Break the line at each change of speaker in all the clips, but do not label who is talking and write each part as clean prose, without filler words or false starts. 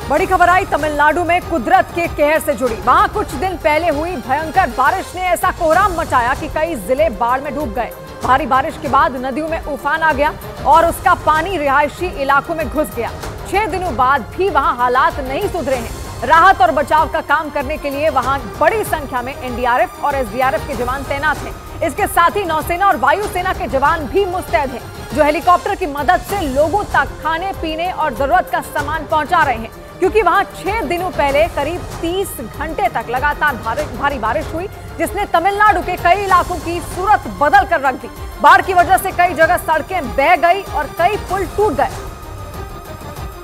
बड़ी खबर आई तमिलनाडु में कुदरत के कहर से जुड़ी। वहां कुछ दिन पहले हुई भयंकर बारिश ने ऐसा कोहराम मचाया कि कई जिले बाढ़ में डूब गए। भारी बारिश के बाद नदियों में उफान आ गया और उसका पानी रिहायशी इलाकों में घुस गया। 6 दिनों बाद भी वहां हालात नहीं सुधरे हैं। राहत और बचाव का काम करने के लिए वहां बड़ी संख्या में एनडीआरएफ और एसडीआरएफ के जवान तैनात हैं। इसके साथ ही नौसेना और वायुसेना के जवान भी मुस्तैद हैं, जो हेलीकॉप्टर की मदद से लोगों तक खाने पीने और जरूरत का सामान पहुंचा रहे हैं। क्योंकि वहां 6 दिनों पहले करीब 30 घंटे तक लगातार भारी बारिश हुई, जिसने तमिलनाडु के कई इलाकों की सूरत बदल कर रख दी। बाढ़ की वजह से कई जगह सड़कें बह गई और कई पुल टूट गए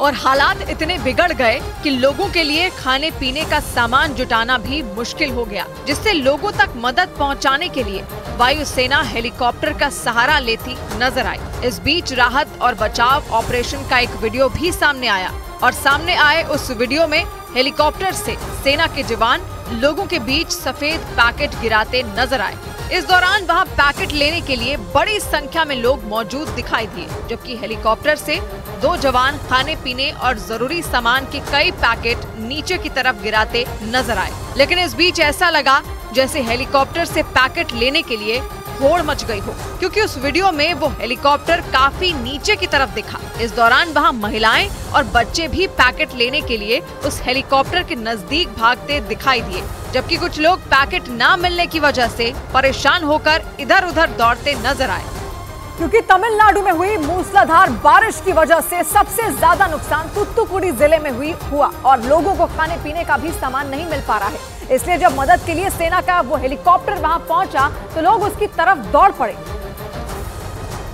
और हालात इतने बिगड़ गए कि लोगों के लिए खाने पीने का सामान जुटाना भी मुश्किल हो गया, जिससे लोगों तक मदद पहुंचाने के लिए वायुसेना हेलीकॉप्टर का सहारा लेती नजर आई। इस बीच राहत और बचाव ऑपरेशन का एक वीडियो भी सामने आया और सामने आए उस वीडियो में हेलीकॉप्टर से सेना के जवान लोगों के बीच सफेद पैकेट गिराते नजर आए। इस दौरान वहां पैकेट लेने के लिए बड़ी संख्या में लोग मौजूद दिखाई दिए, जबकि हेलीकॉप्टर से 2 जवान खाने पीने और जरूरी सामान के कई पैकेट नीचे की तरफ गिराते नजर आए। लेकिन इस बीच ऐसा लगा जैसे हेलीकॉप्टर से पैकेट लेने के लिए होड़ मच गई हो, क्योंकि उस वीडियो में वो हेलीकॉप्टर काफी नीचे की तरफ दिखा। इस दौरान वहां महिलाएं और बच्चे भी पैकेट लेने के लिए उस हेलीकॉप्टर के नजदीक भागते दिखाई दिए, जबकि कुछ लोग पैकेट न मिलने की वजह से परेशान होकर इधर उधर दौड़ते नजर आए।
क्योंकि तमिलनाडु में हुई मूसलाधार बारिश की वजह से सबसे ज्यादा नुकसान तूतुकुड़ी जिले में हुआ और लोगों को खाने पीने का भी सामान नहीं मिल पा रहा है। इसलिए जब मदद के लिए सेना का वो हेलीकॉप्टर वहां पहुंचा तो लोग उसकी तरफ दौड़ पड़े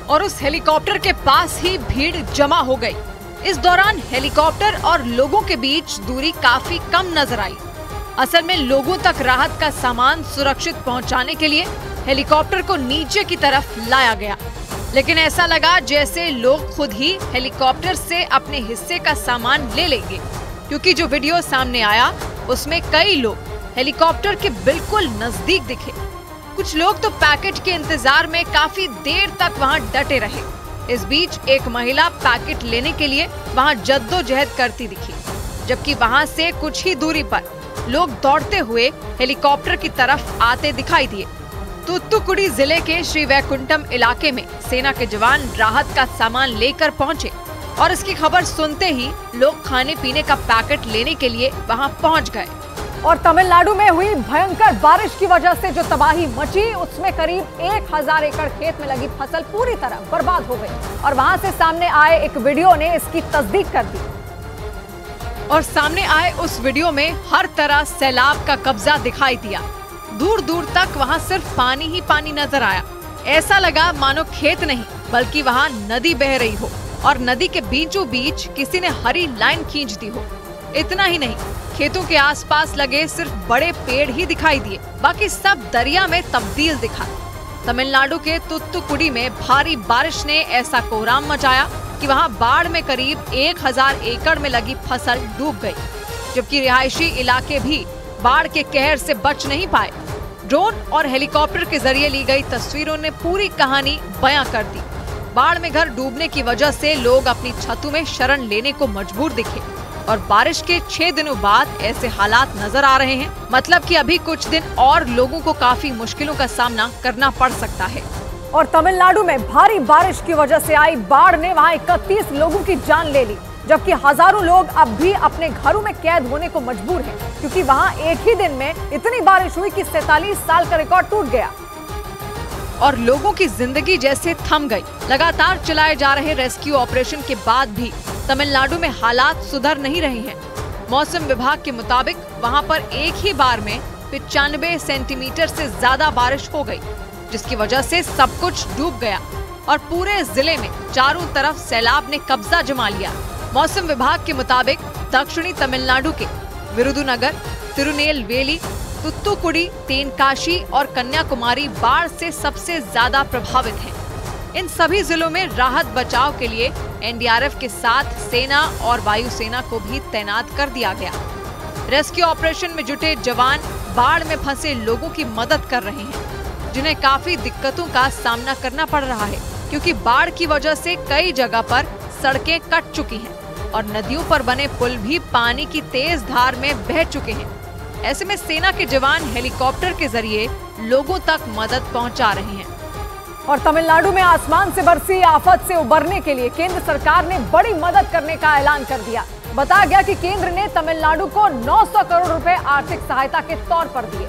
और उस हेलीकॉप्टर के पास ही भीड़ जमा हो गई। इस दौरान हेलीकॉप्टर और लोगों के बीच दूरी काफी कम नजर आई। असल में लोगों तक राहत का सामान सुरक्षित पहुंचाने के लिए हेलीकॉप्टर को नीचे की तरफ लाया गया, लेकिन ऐसा लगा जैसे लोग खुद ही हेलीकॉप्टर से अपने हिस्से का सामान ले लेंगे, क्योंकि जो वीडियो सामने आया उसमें कई लोग हेलीकॉप्टर के बिल्कुल नजदीक दिखे। कुछ लोग तो पैकेट के इंतजार में काफी देर तक वहां डटे रहे। इस बीच एक महिला पैकेट लेने के लिए वहां जद्दोजहद करती दिखी, जबकि वहां से कुछ ही दूरी पर लोग दौड़ते हुए हेलीकॉप्टर की तरफ आते दिखाई दिए। तूतुकुड़ी जिले के श्री वैकुंठम इलाके में सेना के जवान राहत का सामान लेकर पहुंचे और इसकी खबर सुनते ही लोग खाने पीने का पैकेट लेने के लिए वहां पहुंच गए।
और तमिलनाडु में हुई भयंकर बारिश की वजह से जो तबाही मची, उसमें करीब 1000 एकड़ खेत में लगी फसल पूरी तरह बर्बाद हो गई और वहां से सामने आए एक वीडियो ने इसकी तस्दीक कर दी।
और सामने आए उस वीडियो में हर तरह सैलाब का कब्जा दिखाई दिया। दूर दूर तक वहां सिर्फ पानी ही पानी नजर आया। ऐसा लगा मानो खेत नहीं बल्कि वहां नदी बह रही हो और नदी के बीचों बीच किसी ने हरी लाइन खींच दी हो। इतना ही नहीं, खेतों के आसपास लगे सिर्फ बड़े पेड़ ही दिखाई दिए, बाकी सब दरिया में तब्दील दिखा। तमिलनाडु के तूतुकुड़ी में भारी बारिश ने ऐसा कोहराम मचाया कि वहां बाढ़ में करीब 1000 एकड़ में लगी फसल डूब गई, जबकि रिहायशी इलाके भी बाढ़ के कहर से बच नहीं पाए। ड्रोन और हेलीकॉप्टर के जरिए ली गई तस्वीरों ने पूरी कहानी बयां कर दी। बाढ़ में घर डूबने की वजह से लोग अपनी छतों में शरण लेने को मजबूर दिखे और बारिश के 6 दिनों बाद ऐसे हालात नजर आ रहे हैं। मतलब कि अभी कुछ दिन और लोगों को काफी मुश्किलों का सामना करना पड़ सकता है।
और तमिलनाडु में भारी बारिश की वजह से आई बाढ़ ने वहां 31 लोगों की जान ले ली, जबकि हजारों लोग अब भी अपने घरों में कैद होने को मजबूर हैं, क्योंकि वहां एक ही दिन में इतनी बारिश हुई कि 47 साल का रिकॉर्ड टूट गया
और लोगों की जिंदगी जैसे थम गई। लगातार चलाए जा रहे रेस्क्यू ऑपरेशन के बाद भी तमिलनाडु में हालात सुधर नहीं रहे हैं। मौसम विभाग के मुताबिक वहां पर एक ही बार में 95 सेंटीमीटर से ज्यादा बारिश हो गई, जिसकी वजह से सब कुछ डूब गया और पूरे जिले में चारों तरफ सैलाब ने कब्जा जमा लिया। मौसम विभाग के मुताबिक दक्षिणी तमिलनाडु के विरुधुनगर, तिरुनेलवेली, तूतुकुड़ी, तेनकाशी और कन्याकुमारी बाढ़ से सबसे ज्यादा प्रभावित हैं। इन सभी जिलों में राहत बचाव के लिए एनडीआरएफ के साथ सेना और वायुसेना को भी तैनात कर दिया गया। रेस्क्यू ऑपरेशन में जुटे जवान बाढ़ में फंसे लोगों की मदद कर रहे हैं, जिन्हें काफी दिक्कतों का सामना करना पड़ रहा है, क्योंकि बाढ़ की वजह से कई जगह पर सड़कें कट चुकी हैं और नदियों पर बने पुल भी पानी की तेज धार में बह चुके हैं। ऐसे में सेना के जवान हेलीकॉप्टर के जरिए लोगों तक मदद पहुंचा रहे हैं।
और तमिलनाडु में आसमान से बरसी आफत से उबरने के लिए केंद्र सरकार ने बड़ी मदद करने का ऐलान कर दिया। बताया गया कि केंद्र ने तमिलनाडु को 900 करोड़ रुपए आर्थिक सहायता के तौर पर दिए,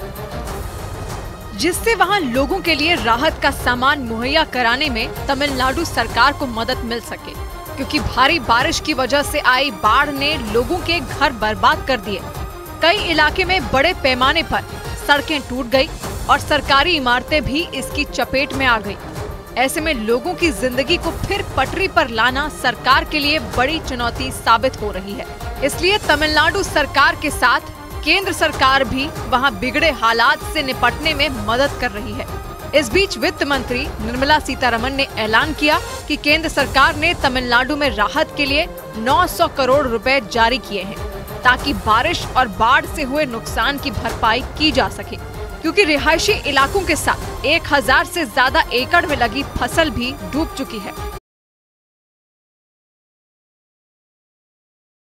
जिससे वहां लोगों के लिए राहत का सामान मुहैया कराने में तमिलनाडु सरकार को मदद मिल सके, क्योंकि भारी बारिश की वजह से आई बाढ़ ने लोगों के घर बर्बाद कर दिए। कई इलाके में बड़े पैमाने पर सड़कें टूट गई और सरकारी इमारतें भी इसकी चपेट में आ गई। ऐसे में लोगों की जिंदगी को फिर पटरी पर लाना सरकार के लिए बड़ी चुनौती साबित हो रही है। इसलिए तमिलनाडु सरकार के साथ केंद्र सरकार भी वहां बिगड़े हालात से निपटने में मदद कर रही है। इस बीच वित्त मंत्री निर्मला सीतारमण ने ऐलान किया कि केंद्र सरकार ने तमिलनाडु में राहत के लिए 900 करोड़ रुपए जारी किए हैं, ताकि बारिश और बाढ़ से हुए नुकसान की भरपाई की जा सके, क्योंकि रिहायशी इलाकों के साथ 1000 से ज्यादा एकड़ में लगी फसल भी डूब चुकी है।